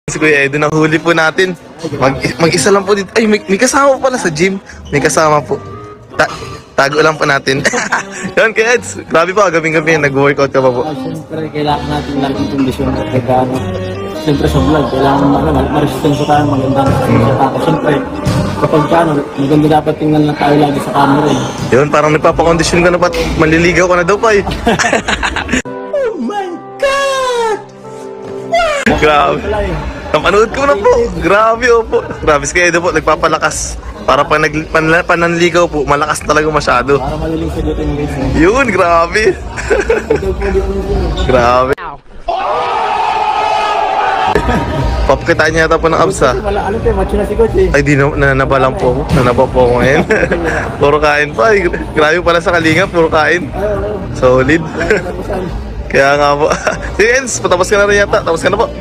Si Kuya Edo, nahuli po natin. Mag-isa lang po dito. Ay, may kasama pala sa gym. May kasama po. Tago lang po natin. Yan, Kuya Eds. Grabe po, gabing-gabi nag-workout ka pa po. Siyempre, kailangan natin lagi kondisyon at siyempre sa vlog, kailangan ma-resistance tayo, maganda sa tao. Siyempre, kapag maganda dapat tingnan lang tayo lagi sa camera. Yun, parang nagpapakondisyon ka na pa. Manliligaw ka na daw pa eh. Oh my God! Grabe. Napanood ko na po. Grabe po. Grabe si Kuya Edo po, nagpapalakas. Para pag pananligaw po, malakas talaga masyado. Para maliling sa dito yung guys. Yun, grabe. Grabe. Papkitaan niya yata po ng abs ha. Ano tayo, macho na si Coach eh. Ay, di nanaba lang po ako. Nanaba po ako ngayon. Puro kain pa. Ay, grabe pala sa Kalinga, puro kain. Solid. Kaya nga po. Sige, Ens, patapos ka na rin yata. Tapos ka na po.